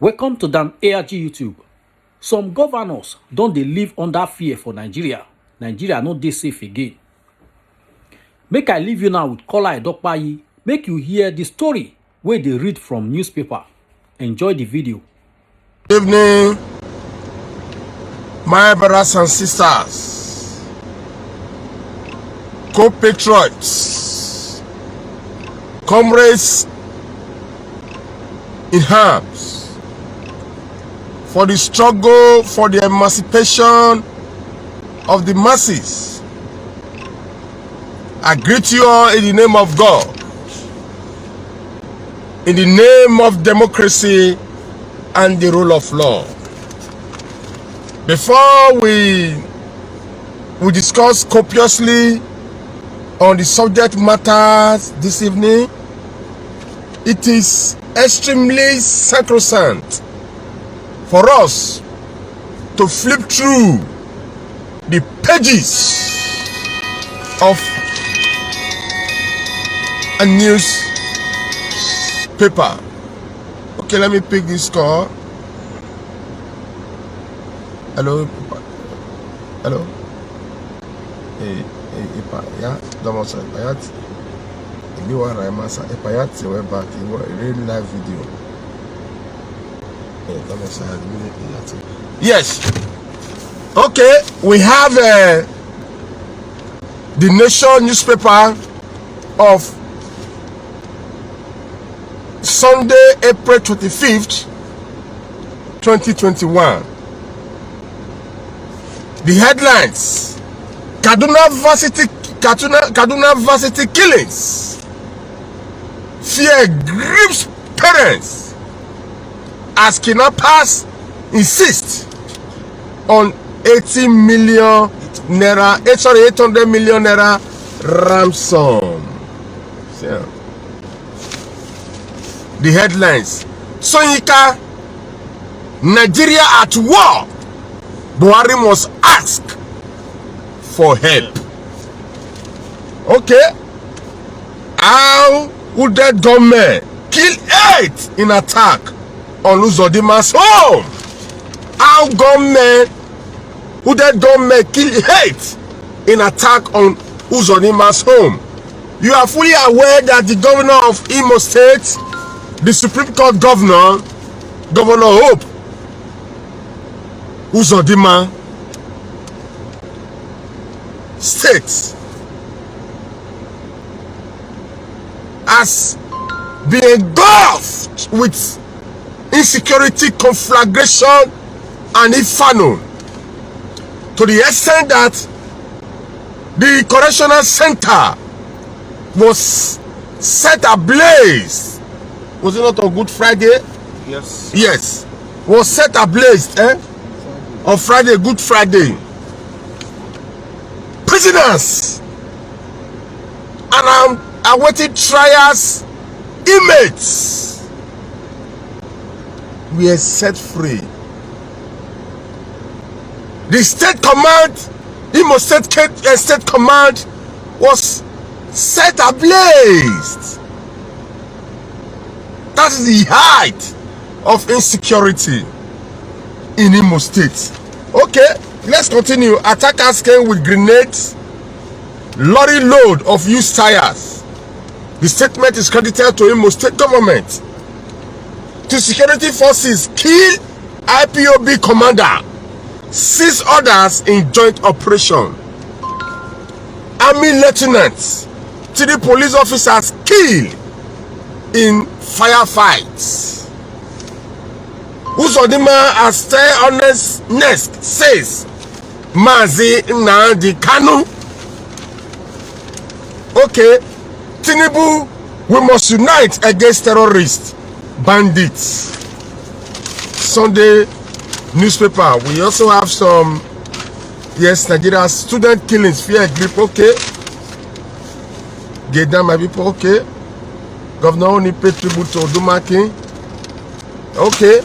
Welcome to Dan ARG YouTube. Some governors don't they live under fear for Nigeria. Nigeria no dey safe again. Make I leave you now with Kola Edokpayi. Make you hear the story where they read from newspaper. Enjoy the video. Good evening, my brothers and sisters, co-patriots, comrades in arms, for the struggle for the emancipation of the masses. I greet you all in the name of God, in the name of democracy and the rule of law. Before we discuss copiously on the subject matters this evening, it is extremely sacrosanct for us to flip through the pages of a newspaper. Okay, let me pick this call. Hello. Hello. Hey, yeah, Domosa, Payat. You are Ramasa, a Payat, we're back. You are a real live video. Yes. Okay, we have the Nation newspaper of Sunday, April 25th, 2021. The headlines: Kaduna Varsity killings. Fear grips parents as kidnappers insist on 800 million naira ransom. Yeah. The headlines: Soyinka, Nigeria at war. Buhari must ask for help. Okay. How would that government kill 8 in attack on Uzodima's home? How would that government kill 8 in attack on Uzodima's home? You are fully aware that the governor of Imo State, the Supreme Court governor, Governor Hope Uzodima State, has been engulfed with insecurity, conflagration, and inferno, to the extent that the correctional center was set ablaze. Was it not on Good Friday? Yes. Yes. Was set ablaze on Friday, Good Friday. Prisoners and awaiting trials, inmates were set free. The state command, Imo State State Command, was set ablaze. That is the height of insecurity in Imo State. Okay, let's continue. Attackers came with grenades, lorry load of used tires. The statement is credited to Imo State government. The security forces kill IPOB commander, 6 others in joint operation. Army lieutenants, 3 police officers killed in firefights. Uzodima, as stay honest nest says, Mazi Nnamdi Kanu. Okay, Tinubu, we must unite against terrorists, bandits. Sunday newspaper. We also have some, yes, Nigeria student killings, fear grip. Okay, get down my people. Okay, Governor only pay tribute to Odumaki. Okay.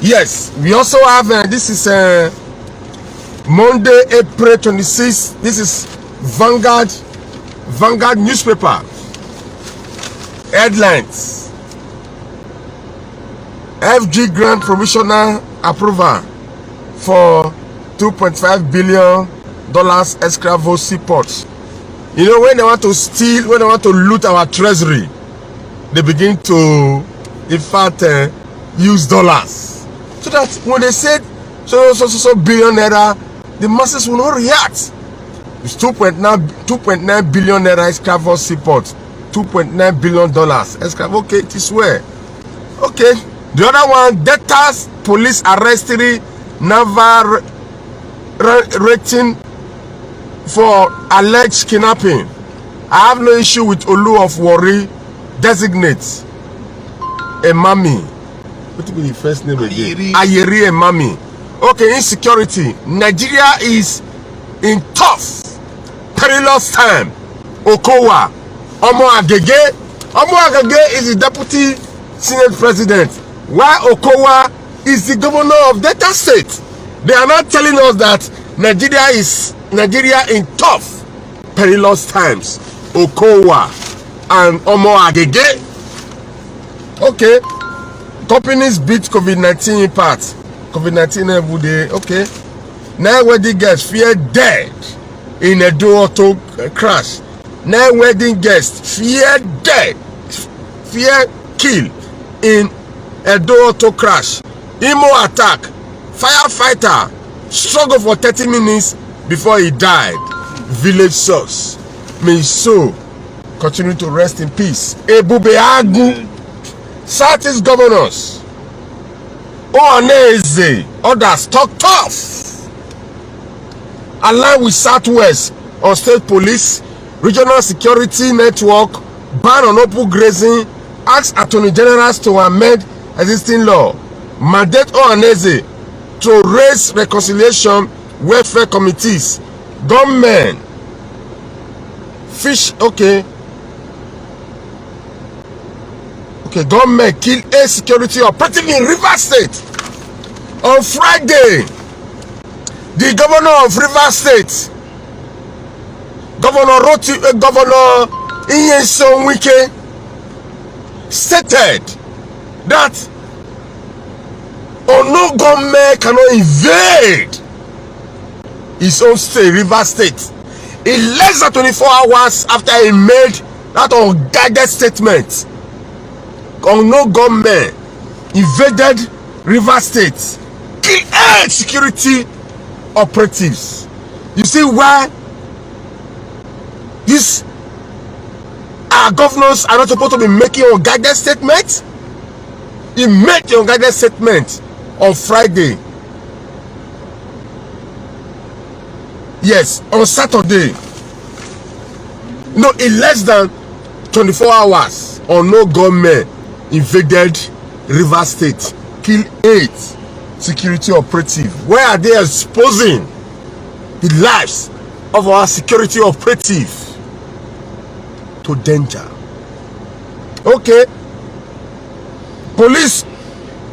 Yes, we also have, this is Monday, April 26th. This is Vanguard newspaper. Headlines: FG grant provisional approval for $2.5 billion Escravo seaports. You know, when they want to steal, when they want to loot our treasury, they begin to, in fact, use dollars. So that when they said so billion naira, the masses will not react. It's 2.9 billion naira Escravo seaport, $2.9 billion Escravo. Okay, it is where. Okay, the other one, Delta's police arrested naval rating for alleged kidnapping. I have no issue with Olu of Warri designates Emami. What will be the first name again? Ayeri Emami. Okay, insecurity. Nigeria is in tough, perilous time. Okowa, Omo Agege. Omo Agege is the deputy Senate president, while Okowa is the governor of Delta State. They are not telling us that Nigeria in tough, perilous times. Okowa and Omo Agege. Okay. Companies beat COVID-19 impact. COVID-19 every day. Okay. Now wedding guests fear dead in a auto crash. Now wedding guests fear dead, fear kill in a auto crash. Imo attack. Firefighter struggled for 30 minutes before he died. Village source. May his soul continue to rest in peace. Ebube Agu. Southeast governors. Ohaneze. Others talk tough. Align with Southwest on state police, regional security network, ban on open grazing, ask attorney generals to amend existing law. Mandate Ohaneze to raise reconciliation welfare committees. Government fish. Okay, government kill a security operative in Rivers State. On Friday, the governor of Rivers State, Governor Nyesom Wike, stated that no government cannot invade his own state, Rivers State, in less than 24 hours after he made that unguided statement. No government invaded Rivers State, kill 8 security operatives. You see why our governors are not supposed to be making unguided statements? He made the unguided statement on Friday. Yes, on Saturday. No, in less than 24 hours, no government invaded Rivers State, killed 8 security operatives. Where are they exposing the lives of our security operatives to danger? Okay. Police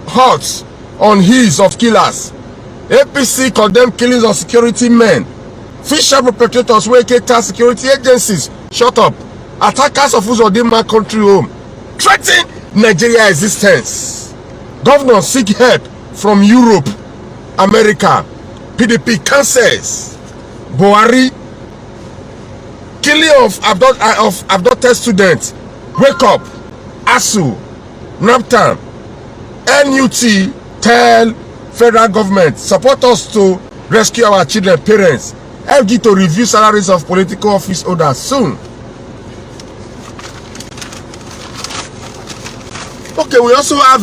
hot on heels of killers. APC condemn killings of security men. Fisher perpetrators wey cater security agencies shut up. Attackers of Uzodinma country home threaten Nigeria existence. Governors seek help from Europe, America. PDP cancels. Buhari killing of abducted students. Wake up. ASU, NAPTAN, NUT tell federal government support us to rescue our children parents. FG to review salaries of political office holders soon. Okay, we also have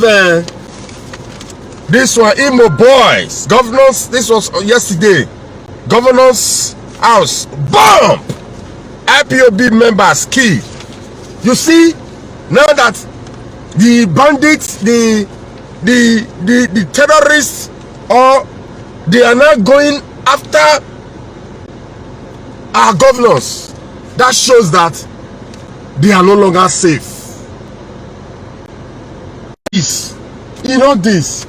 this one, Imo boys. Governors, this was yesterday. Governor's house bomb. IPOB members killed. You see, now that the bandits, the terrorists, or they are now going after our governors, that shows that they are no longer safe. In all this,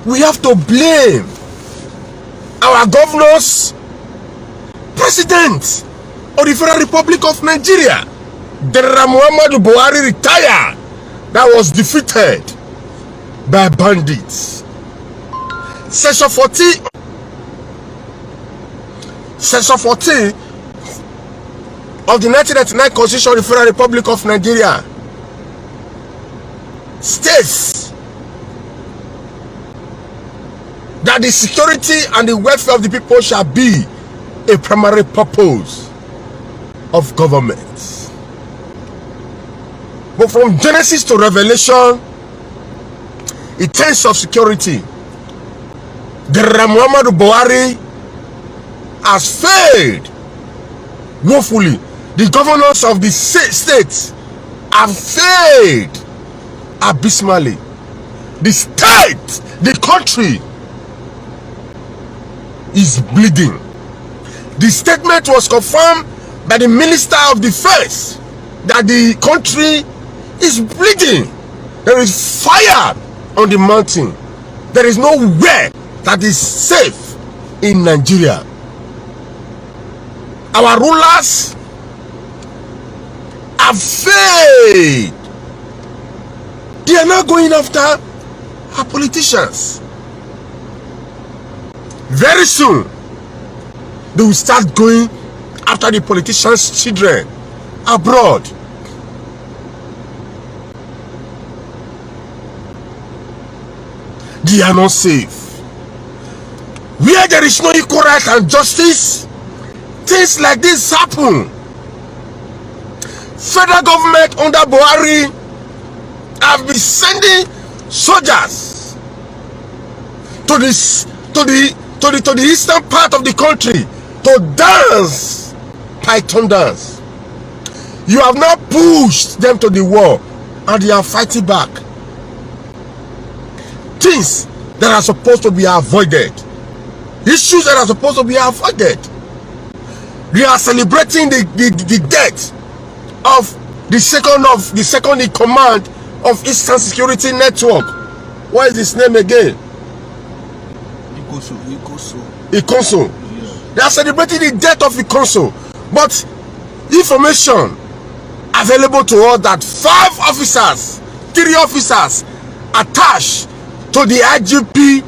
we have to blame our governors, president of the Federal Republic of Nigeria. General Muhammadu Buhari retired, that was defeated by bandits. Section 14 of the 1999 Constitution of the Federal Republic of Nigeria states that the security and the welfare of the people shall be a primary purpose of government. But from Genesis to Revelation, in terms of security, General Muhammadu Buhari has failed woefully. The governors of the states have failed abysmally. The state, the country is bleeding. The statement was confirmed by the Minister of Defense that the country is bleeding. There is fire on the mountain. There is nowhere that is safe in Nigeria. Our rulers have failed. They are not going after our politicians. Very soon, they will start going after the politicians' children abroad. They are not safe. Where there is no equal right and justice, things like this happen. Federal government under Buhari have been sending soldiers to the eastern part of the country to dance python dance. You have not pushed them to the war and they are fighting back. Things that are supposed to be avoided, issues that are supposed to be avoided. We are celebrating the death of the second in command of Eastern Security Network. What is his name again? Ikonso. Yeah. They are celebrating the death of Ikonso. But information available to us that 3 officers attached to the IGP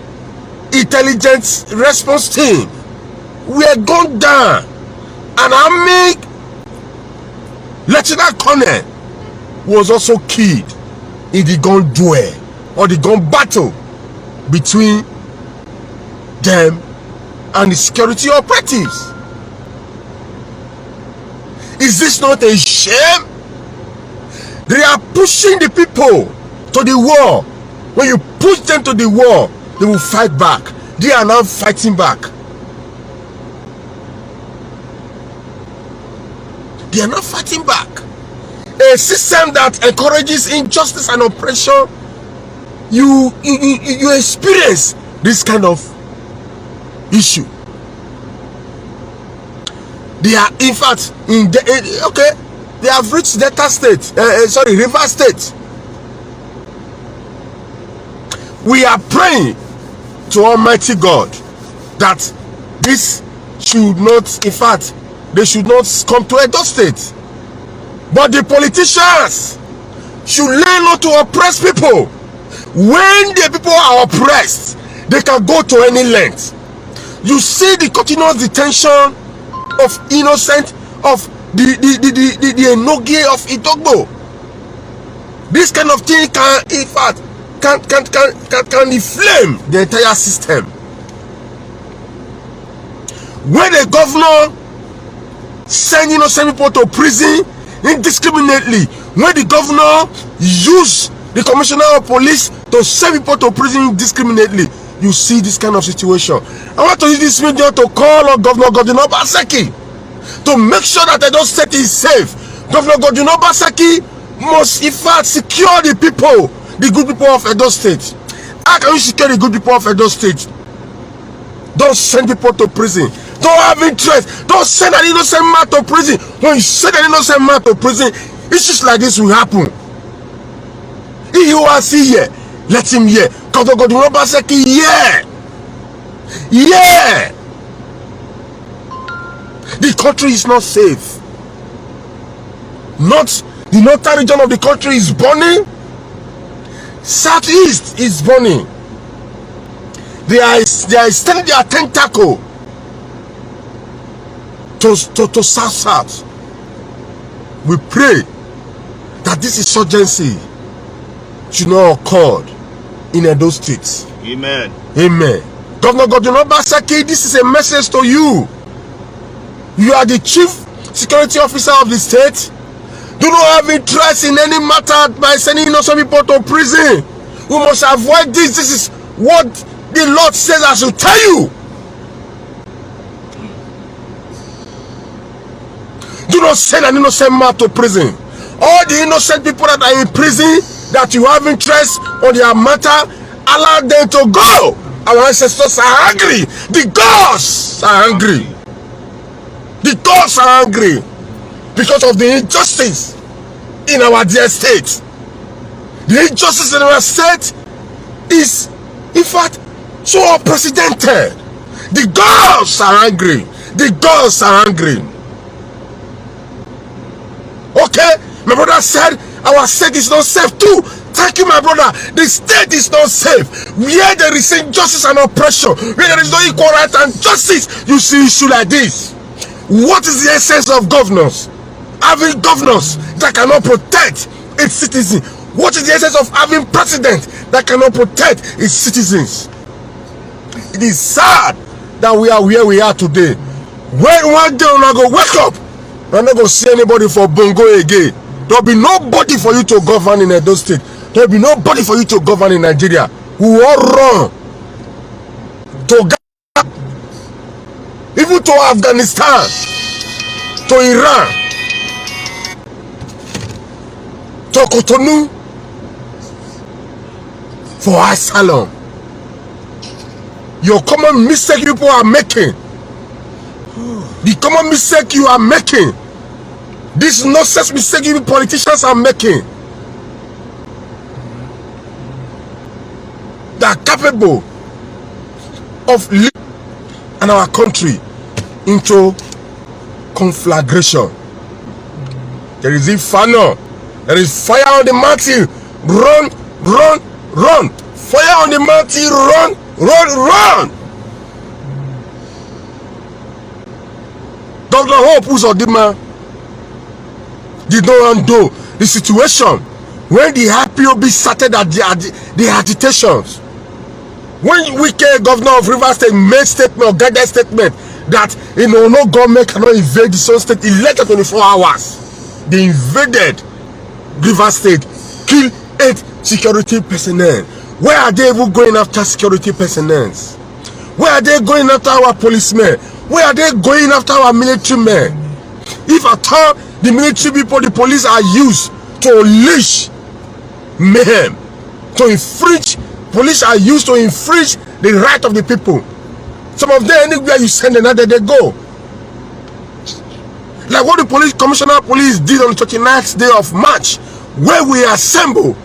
intelligence response team were gunned down. An army lieutenant colonel was also killed in the gun duel or the gun battle between them and the security operatives. Is this not a shame? They are pushing the people to the war. When you push them to the war, they will fight back. They are now fighting back. They are not fighting back. A system that encourages injustice and oppression, you experience this kind of issue. They are, in fact, they have reached Delta State, River State. We are praying to Almighty God that this should not, in fact, they should not come to Edo State. But the politicians should learn not to oppress people. When the people are oppressed, they can go to any length. You see the continuous detention of innocent, of the Enogie of Itogbo. This kind of thing can, in fact, can inflame the entire system. When the governor send innocent people to prison indiscriminately, when the governor use the commissioner of police to send people to prison indiscriminately, you see this kind of situation. I want to use this medium to call on Governor Godwin Obaseki to make sure that Edo State is safe. Governor Godwin Obaseki must, in fact, secure the people, the good people of Edo State. How can you secure the good people of Edo State? Don't send people to prison. Don't have interest. Don't send an innocent man to prison. When you send an innocent man to prison, issues like this will happen. He who has here, let him hear. Governor Godwin Obaseki, yeah. The country is not safe. Not the northern region of the country is burning. Southeast is burning. They are extending their tentacle to South. We pray that this insurgency should not occur in Edo State. Amen. Amen. Governor Godwin Obaseki, this is a message to you. You are the chief security officer of the state. Do not have interest in any matter by sending innocent people to prison. We must avoid this. This is what the Lord says I should tell you. Do not send an innocent man to prison. All the innocent people that are in prison, that you have interest on their matter, allow them to go. Our ancestors are angry. The gods are angry. The gods are angry because of the injustice in our dear state. The injustice in our state is, in fact, so unprecedented. The gods are angry. The gods are angry. Okay, my brother said our state is not safe too. Thank you, my brother. The state is not safe. Where there is injustice and oppression, where there is no equal right and justice, you see issue like this. What is the essence of governors? Having governors that cannot protect its citizens. What is the essence of having president that cannot protect its citizens? It is sad that we are where we are today. When one day we're not going to wake up, we're not going to see anybody for Bongo again. There'll be nobody for you to govern in Edo State. There'll be nobody for you to govern in Nigeria. We will all run to Ghana, even to Afghanistan, to Iran, to Cotonou for asylum. Your common mistake people are making, the common mistake you are making, this nonsense mistake you politicians are making, they are capable of leading our country into conflagration. There is inferno. There is fire on the mountain. Run, run, run. Fire on the mountain. Run, run, run. Governor Hope Uzodinma did not undo the situation when the IPOB started at the agitations. When wicked governor of Rivers State made statement or guided statement that no government cannot invade the same state in less than 24 hours. They invaded Rivers State, killed 8 security personnel. Where are they even going after security personnel? Where are they going after our policemen? Where are they going after our military men? If at all the military people, the police are used to unleash mayhem, to infringe, police are used to infringe the right of the people. Some of them, anywhere you send another, they go. Like what the police commissioner of police did on the 29th day of March, where we assemble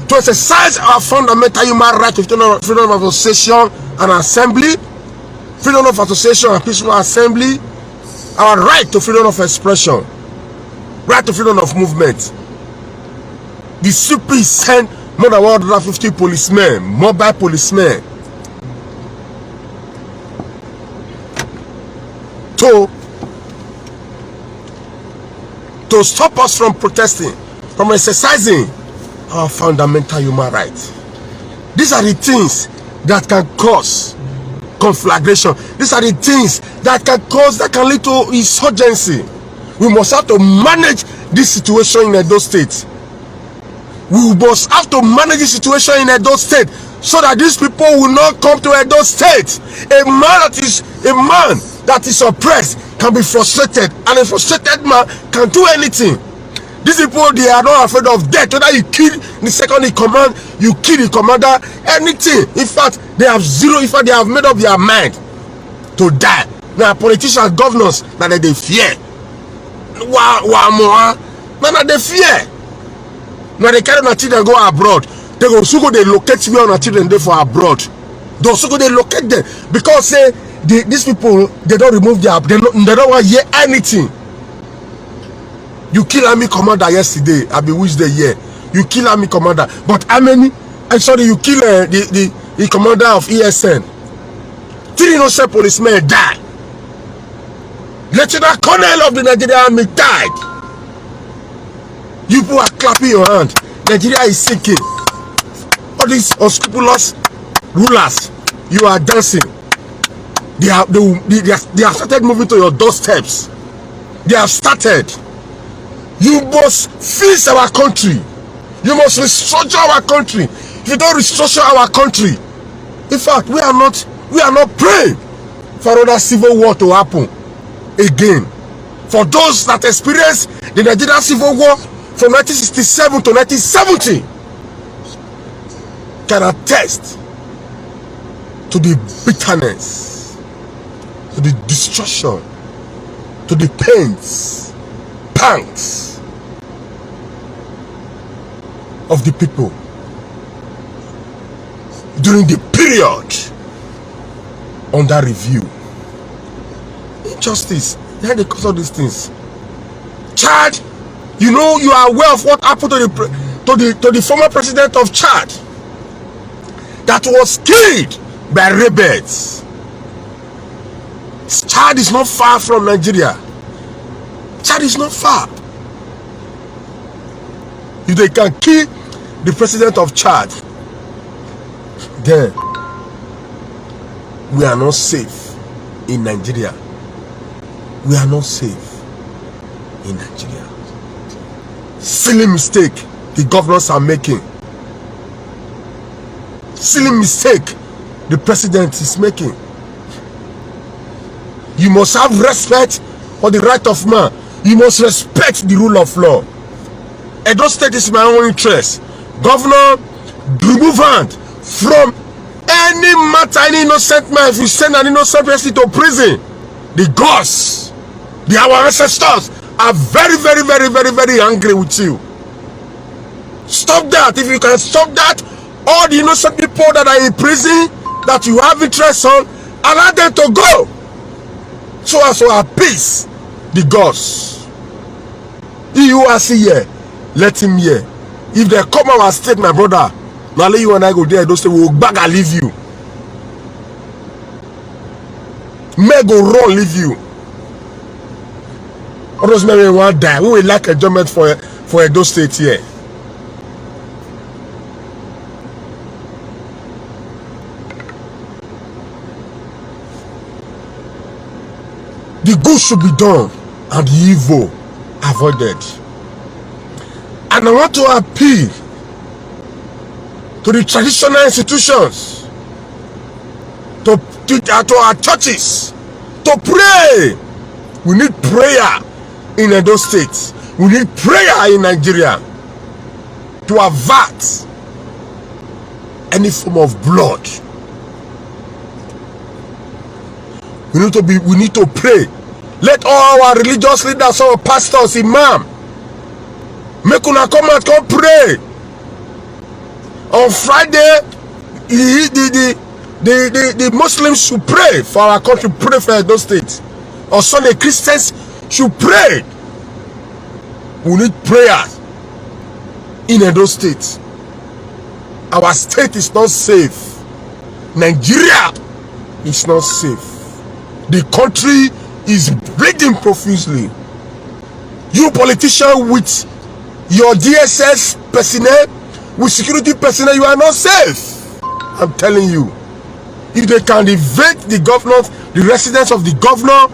to exercise our fundamental human right to freedom of association and assembly, freedom of association and peaceful assembly, our right to freedom of expression, right to freedom of movement. The CP sent more than 150 policemen, mobile policemen, to stop us from protesting, from exercising our fundamental human rights. These are the things that can cause conflagration. These are the things that can lead to insurgency. We must have to manage this situation in Edo State. We must have to manage the situation in Edo State so that these people will not come to Edo State. A man that is oppressed can be frustrated, and a frustrated man can do anything. These people, they are not afraid of death. Whether you kill the second in command, you kill the commander, anything. In fact, they have zero. In fact, they have made up their mind to die. Now, politicians, governors, now they fear. Now they fear. Now they carry their children go abroad. They go so go they locate where their children they for abroad. They also go they locate them because these people, they don't remove their, they don't want to hear anything. You kill army commander yesterday, I be which day here. You kill army commander, but how many sorry, you kill the commander of ESN. 3 innocent policemen died. Lieutenant Colonel of the Nigerian Army died. You people are clapping your hand. Nigeria is sinking. All these unscrupulous rulers, you are dancing. They have started moving to your doorsteps. They have started. You must fix our country. You must restructure our country. If you don't restructure our country, in fact, we are not praying for another civil war to happen again. For those that experienced the Nigerian Civil War from 1967 to 1970 can attest to the bitterness, to the destruction, to the pangs of the people during the period under review. Injustice, behind the cause of these things. Chad, you know, you are aware of what happened to the former president of Chad that was killed by rebels. Chad is not far from Nigeria. Chad is not far. If they can kill the president of Chad, then we are not safe in Nigeria. We are not safe in Nigeria. Silly mistake the governors are making. Silly mistake the president is making. You must have respect for the right of man. You must respect the rule of law. Edo State is my own interest. Governor, remove hand from any matter, any innocent man. If you send an innocent person to prison, the gods, our ancestors are very, very, very, very, very angry with you. Stop that. If you can stop that, all the innocent people that are in prison that you have interest on, allow them to go, so as to appease the gods. He who has here, let him hear. If they come our state, my brother, now let you and I go there, those say we will back and leave you. May go run, leave you. All those men will want die. We will lack enjoyment for Edo State here. The good should be done and the evil avoided. And I want to appeal to the traditional institutions, to our churches, to pray. We need prayer in Edo State. We need prayer in Nigeria to avert any form of blood. We need to pray. Let all our religious leaders, our pastors, imam, make una come out, come pray. On Friday, the Muslims should pray for our country, pray for Edo State. On Sunday, Christians should pray. We need prayer in Edo State. Our state is not safe. Nigeria is not safe. The country is bleeding profusely. You politicians with your DSS personnel, with security personnel, you are not safe. I'm telling you. If they can evade the governor, the residence of the governor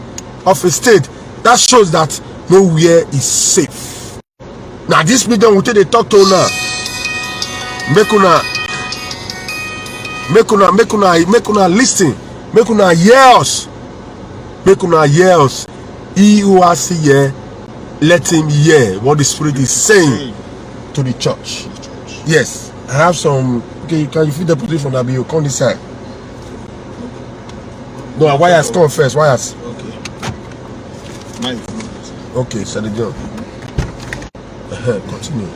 of a state, that shows that nowhere is safe. Now this meeting we take they talk to now. Make una listen. Make una hear us. Make una hear us. He who has here, let him hear what the Spirit is saying to the church. Yes, I have some. Okay, can you feed the position that you come this side? No, wires come first. Wires. Okay, shut it down. Continue.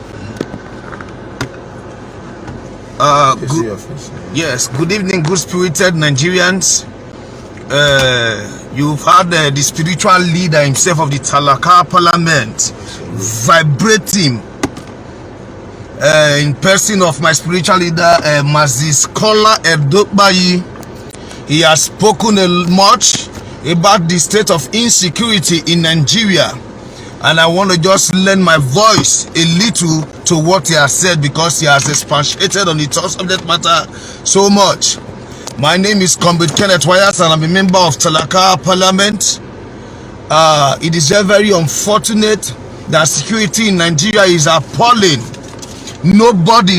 Yes, good evening, good spirited Nigerians. You've had the spiritual leader himself of the Talaka Parliament vibrating in person of my spiritual leader, Moses Kola Edokpayi. He has spoken much about the state of insecurity in Nigeria, and I want to just lend my voice a little to what he has said, because he has expatiated on the subject matter so much. My name is Comrade Kenneth Wyatt, and I'm a member of Talaka Parliament. It is very unfortunate that security in Nigeria is appalling. Nobody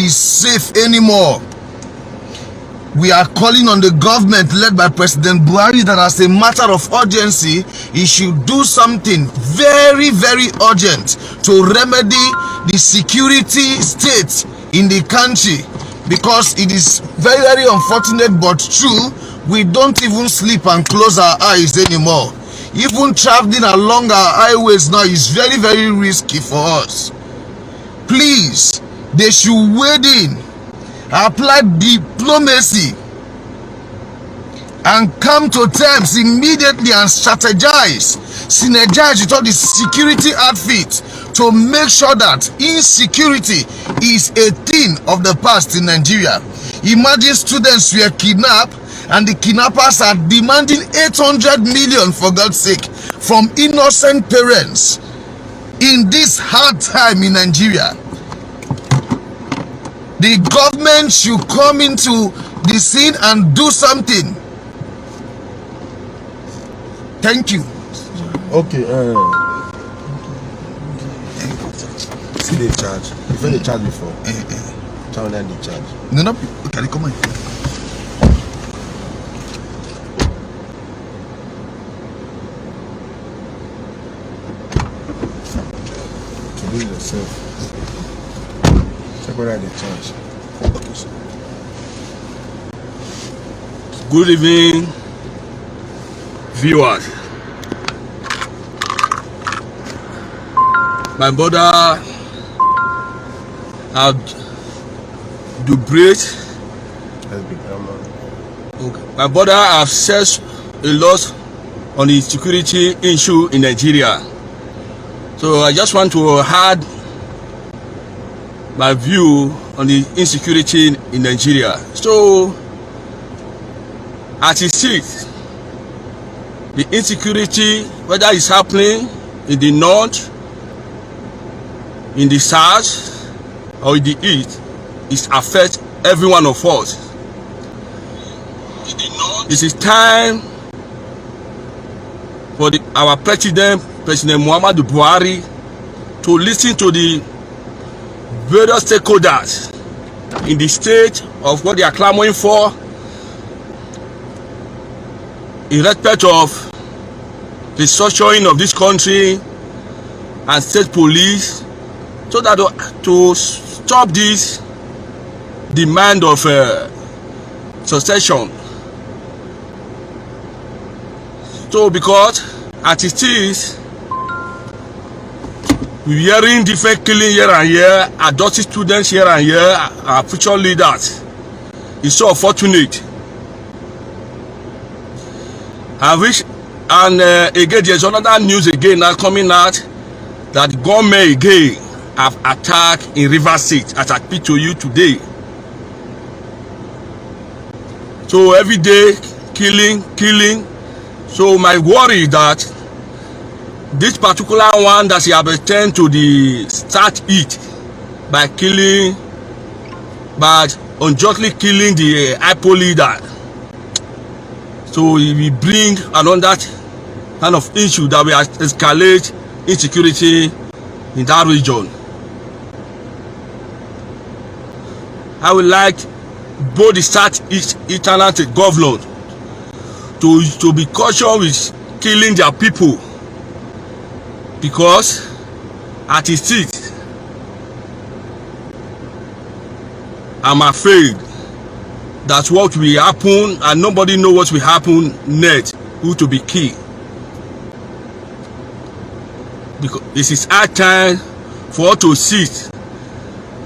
is safe anymore. We are calling on the government led by President Buhari that as a matter of urgency, he should do something very, very urgent to remedy the security state in the country, because it is very, very unfortunate but true. We don't even sleep and close our eyes anymore. Even traveling along our highways now is very, very risky for us. Please, they should wade in, apply diplomacy, and come to terms immediately and strategize, synergize with all the security outfits to make sure that insecurity is a thing of the past in Nigeria. Imagine students were kidnapped and the kidnappers are demanding 800 million, for God's sake, from innocent parents in this hard time in Nigeria. The government should come into the scene and do something. Thank you. Okay. See the charge. You've heard the charge before. Tell them the charge. No, okay, come on. To do it yourself. Check whether the charge. Okay, sir. Good evening, viewers. My brother my brother have said a lot on the security issue in Nigeria. So I just want to add my view on the insecurity in Nigeria. So as it is, the insecurity, whether it's happening in the north, in the south, or in the east, it affects every one of us. It is time for our President Muhammadu Buhari, to listen to the various stakeholders in the state of what they are clamoring for in respect of the structuring of this country and state police, so that to stop this demand of succession. So because as it is, we're hearing different killing here and here, adopted students here and here, our future leaders. It's so unfortunate. And again, there's another news again now coming out that the government again have attacked in Rivers State, as I speak to you today. So every day, killing. So my worry is that this particular one that he have returned to the southeast by unjustly killing the IPO leader. So he will bring another kind of issue that will escalate insecurity in that region. I would like both the southeast and governor to be cautious with killing their people, because at its seat, I'm afraid that's what will happen, and nobody knows what will happen next, who to be killed. Because this is our time for us to sit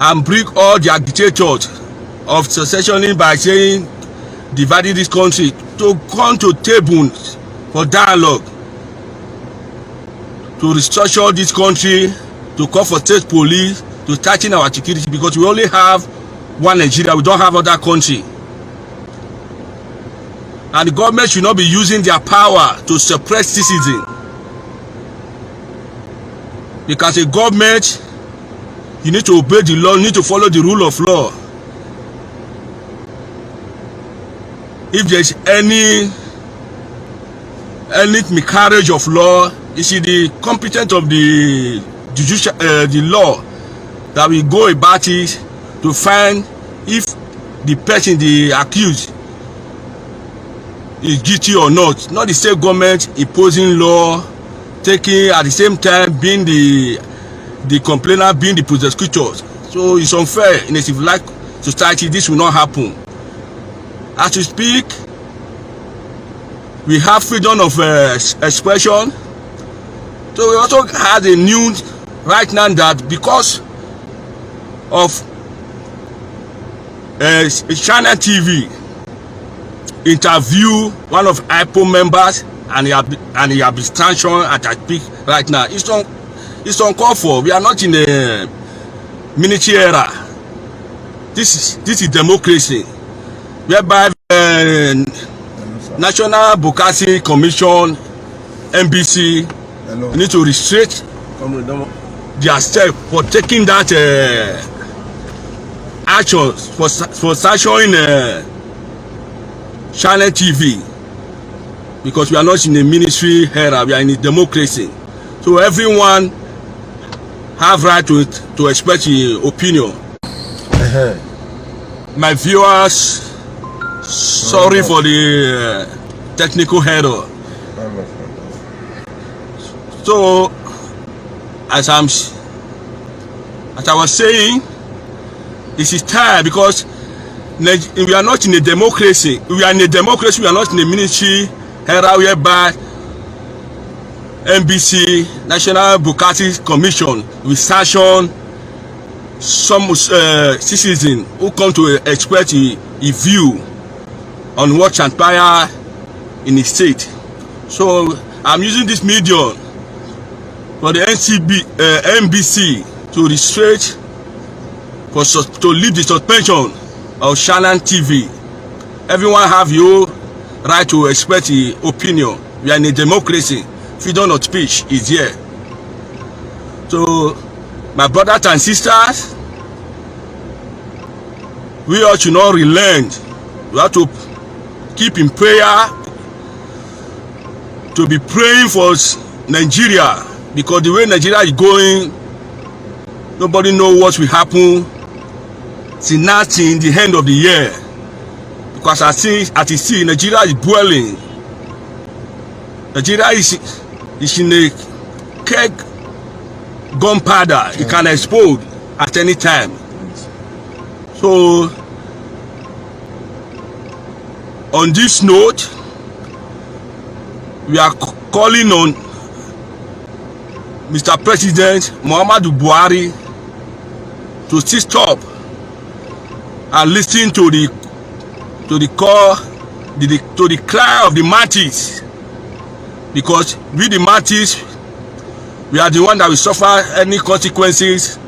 and bring all the agitators of secessionism by saying dividing this country to come to table for dialogue, to restructure this country, to call for state police, to tighten our security, because we only have one Nigeria, we don't have other country. And the government should not be using their power to suppress citizens. Because a government, you need to obey the law, you need to follow the rule of law. If there's any miscarriage of law, it's the competence of the judicial, the law, that we go about it to find if the person, the accused, is guilty or not. Not the state government imposing law, taking at the same time being the complainant, being the prosecutor. So it's unfair. In a civilized society, this will not happen. As we speak, we have freedom of expression. So we also had a news right now that because of Channel TV interview one of IPO members, and he have been sanctioned at I speak right now. It's uncalled for. We are not in a military era. This is democracy, whereby National Broadcasting Commission, NBC, need to restrict their step for taking that actions for sanctioning Channel TV, because we are not in a military era, we are in a democracy. So everyone have right to express his opinion. My viewers, sorry for the technical error. So as I was saying, this is time, because we are not in a democracy. We are in a democracy. We are not in a military era whereby NBC, National Broadcasting Commission, will sanction some citizen who come to express a view on what transpire in the state. So I'm using this medium for the NBC to restrict, to leave the suspension of Channel TV. Everyone have your right to express his opinion. We are in a democracy. Freedom of speech is here. So my brothers and sisters, we all should not relent. We have to keep in prayer, to be praying for Nigeria, because the way Nigeria is going, nobody knows what will happen till now, till the end of the year. Because as you see, Nigeria is boiling. Nigeria is in a keg gunpowder. It can explode at any time. So on this note, we are calling on Mr. President Muhammadu Buhari to still stop and listen to the call, to the cry of the masses, because we the masses, we are the one that will suffer any consequences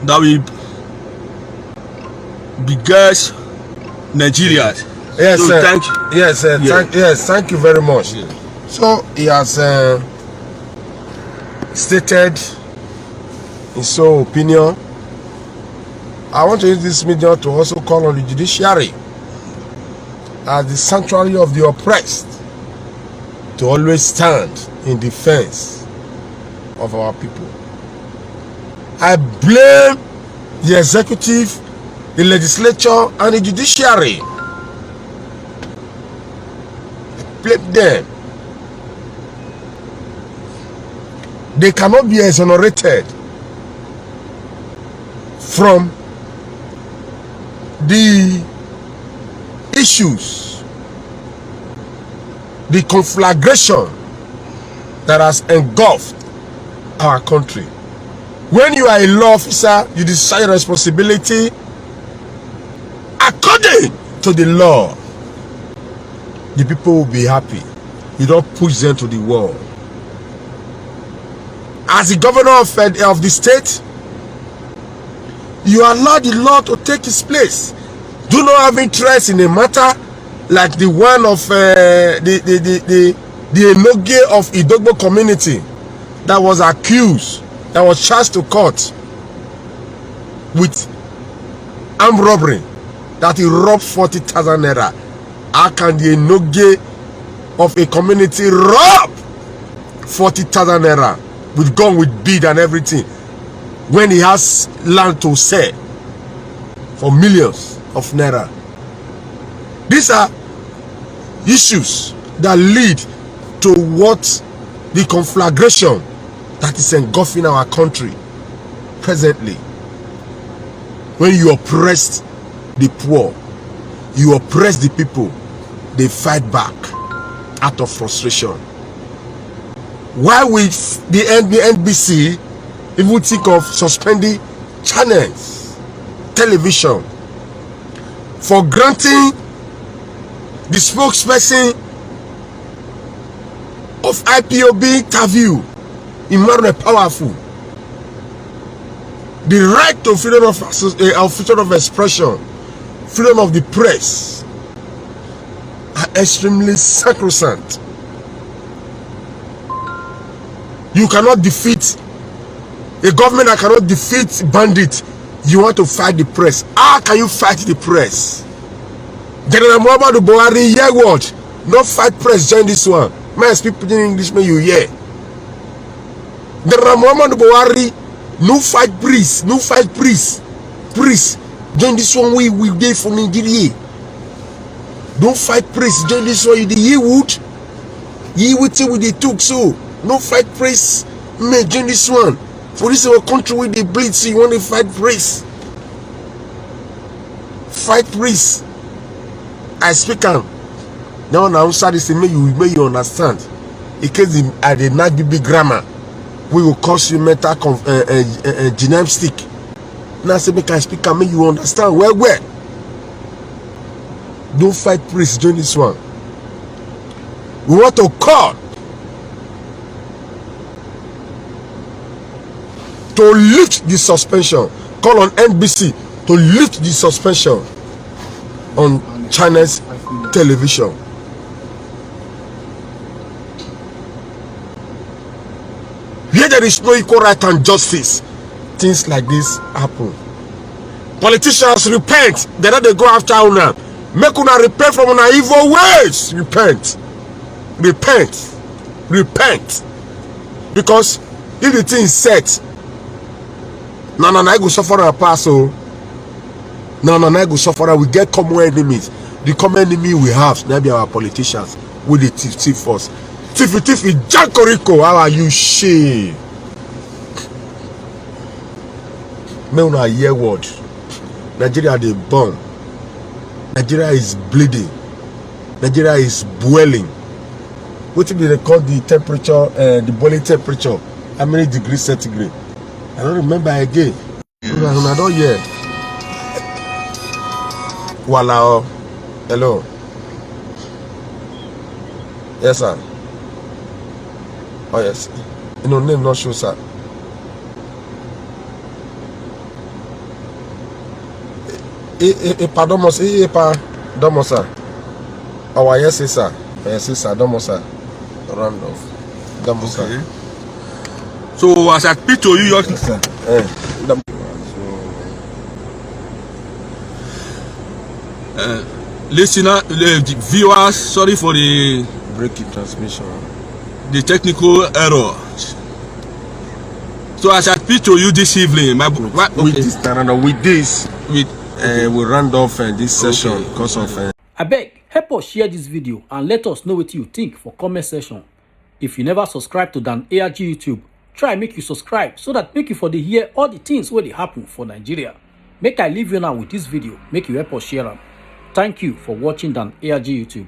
that will beget Nigeria. Yes, so sir. Thank you. Yes, sir. Yeah. Thank you very much. Yeah. So he has stated his own opinion. I want to use this medium to also call on the judiciary as the sanctuary of the oppressed to always stand in defense of our people. I blame the executive, the legislature, and the judiciary. I blame them. They cannot be exonerated from the issues, the conflagration that has engulfed our country. When you are a law officer, you decide responsibility according to the law. The people will be happy. You don't push them to the wall. As the governor of the state, You allow the law to take its place. Do not have interest in a matter like the one of the Enoge of Idogbo community that was accused, that was charged to court with armed robbery, that he robbed 40,000 naira. How can the Enoge of a community rob 40,000 naira with gun, with bead and everything, when he has land to sell for millions of naira? These are issues that lead to what the conflagration that is engulfing our country presently. When you oppress the poor, you oppress the people, they fight back out of frustration. Why will the NBC even think of suspending channels, television, for granting the spokesperson of IPOB interview, Emmanuel Powerful, the right to freedom of expression, freedom of the press are extremely sacrosanct. You cannot defeat a government that cannot defeat bandits. You want to fight the press. How can you fight the press? General Muhammadu Buhari, hear what? No fight press, join this one. Man, speak in English, may you hear. General Muhammadu Buhari, no fight priest, no fight priest. Priest, join this one, we dey for Nigeria. Don't fight priest, join this one, you the Yewood. Yewood with the took so. No fight priest, may join this one. For this our country with the bleed, so you want to fight priest. Fight priest. I speak am. Now na answer this may you understand. In case I did not be grammar, we will cause you mental gymnastic. Now say make I speak am, make you understand well. Don't fight priest during this one. We want to call to lift the suspension. Call on NBC to lift the suspension on China's television. Where there is no equal right and justice, things like this happen. Politicians repent. They don't go after una. Make una repent from una evil ways. Repent. Repent. Repent. Because if the thing is set, I go suffer a pass. So I go suffer. We get common enemies. The common enemy we have, maybe our politicians, with the thief us. Thief, Jankoriko, how are you? Shame. Me una hear word. Nigeria they burn. Nigeria is bleeding. Nigeria is boiling. What do they call the temperature? The boiling temperature. How many degrees centigrade? I don't remember again. I don't hear. Wow. Hello. Yes, sir. Oh, yes. You know, name not show, sir. Pardon, pardon, sir. Oh, yes, sir. Yes, sir. Don't, sir. Randolph. Don't, sir. So, as I speak to you, yes, sir. Listener, the viewers, sorry for the breaking transmission, the technical error. So as I speak to you this evening, with this, we round off this session because of. Abeg, help us share this video and let us know what you think for comment section. If you never subscribe to Dan ARG YouTube, try make you subscribe so that make you for the hear all the things where they happen for Nigeria. Make I leave you now with this video, make you help us share them. Thank you for watching Dan ARG YouTube.